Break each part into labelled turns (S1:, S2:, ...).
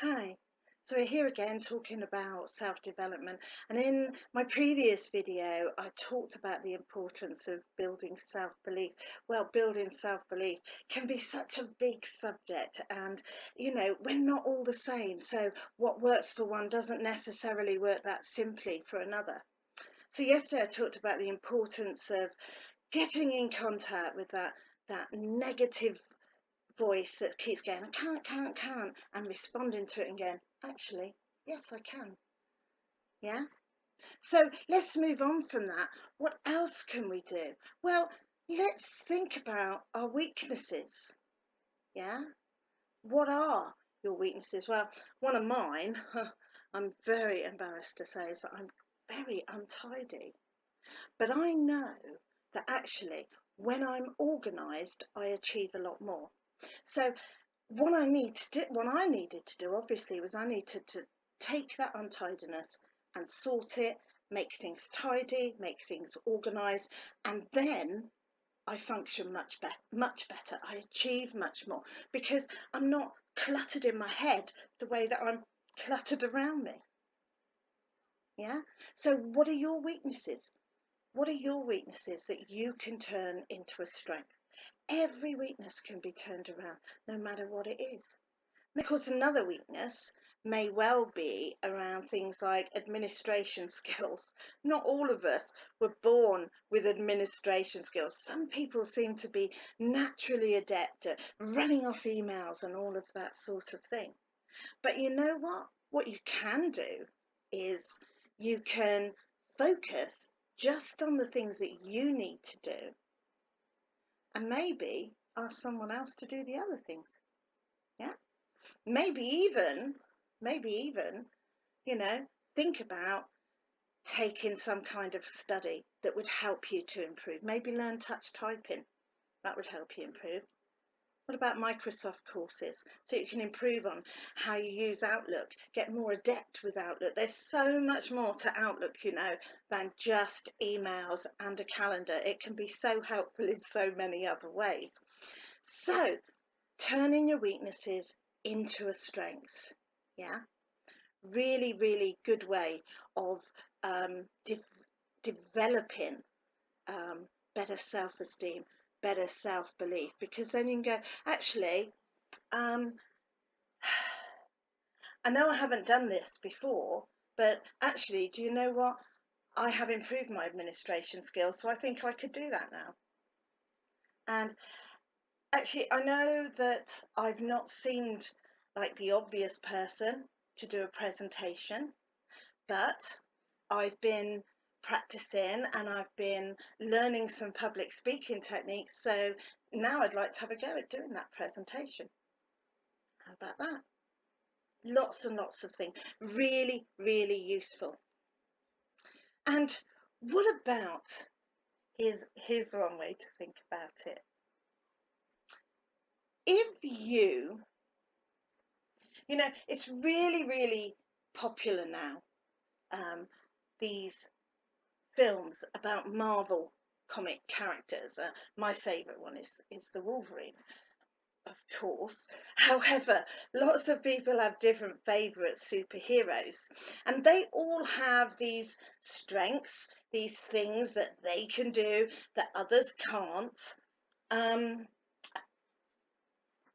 S1: Hi. So we're here again talking about self-development, and in my previous video I talked about the importance of building self-belief. Well, building self-belief can be such a big subject, and we're not all the same, so what works for one doesn't necessarily work that simply for another. So yesterday I talked about the importance of getting in contact with that negative voice that keeps going, I can't, and responding to it and going, actually, yes, I can. Yeah. So let's move on from that. What else can we do? Well, let's think about our weaknesses. Yeah. What are your weaknesses? Well, one of mine, I'm very embarrassed to say, is that I'm very untidy. But I know that actually, when I'm organised, I achieve a lot more. So what I needed to do, obviously, was I needed to take that untidiness and sort it, make things tidy, make things organised, and then I function much better. I achieve much more because I'm not cluttered in my head the way that I'm cluttered around me. Yeah. So what are your weaknesses? What are your weaknesses that you can turn into a strength? Every weakness can be turned around, no matter what it is. Of course, another weakness may well be around things like administration skills. Not all of us were born with administration skills. Some people seem to be naturally adept at running off emails and all of that sort of thing. But you know what? What you can do is you can focus just on the things that you need to do and maybe ask someone else to do the other things. Yeah. Maybe even, you know, think about taking some kind of study that would help you to improve. Maybe learn touch typing. That would help you improve. What about Microsoft courses? So you can improve on how you use Outlook, get more adept with Outlook. There's so much more to Outlook, than just emails and a calendar. It can be so helpful in so many other ways. So turning your weaknesses into a strength. Yeah. Really, really good way of developing better self-esteem, better self-belief, because then you can go, actually, um, I know I haven't done this before, but actually, do you know what? I have improved my administration skills, so I think I could do that now. And actually, I know that I've not seemed like the obvious person to do a presentation, but I've been practicing and I've been learning some public speaking techniques. So now I'd like to have a go at doing that presentation. How about that? Lots and lots of things. Really, really useful. And what about, here's one way to think about it. If it's really, really popular now, these films about Marvel comic characters. My favourite one is the Wolverine, of course. However, lots of people have different favourite superheroes, and they all have these strengths, these things that they can do that others can't. Um,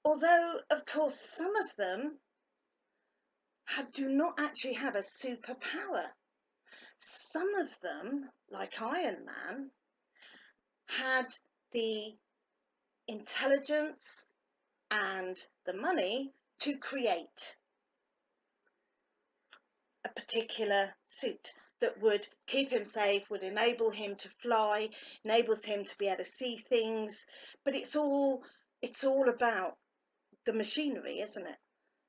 S1: Although, of course, some of them do not actually have a superpower. Some of them, like Iron Man, had the intelligence and the money to create a particular suit that would keep him safe, would enable him to fly, enables him to be able to see things. But it's all about the machinery, isn't it?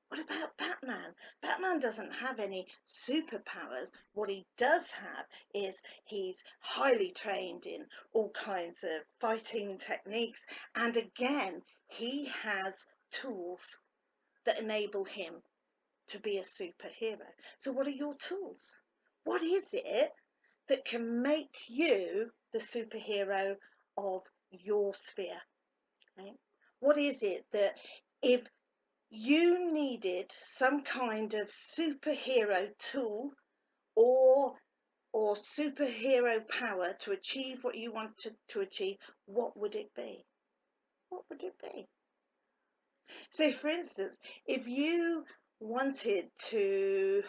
S1: What about Batman? Batman doesn't have any superpowers. What he does have is he's highly trained in all kinds of fighting techniques. And again, he has tools that enable him to be a superhero. So what are your tools? What is it that can make you the superhero of your sphere? Right? What is it that if you needed some kind of superhero tool or superhero power to achieve what you wanted to achieve, what would it be? What would it be? So, for instance, if you wanted to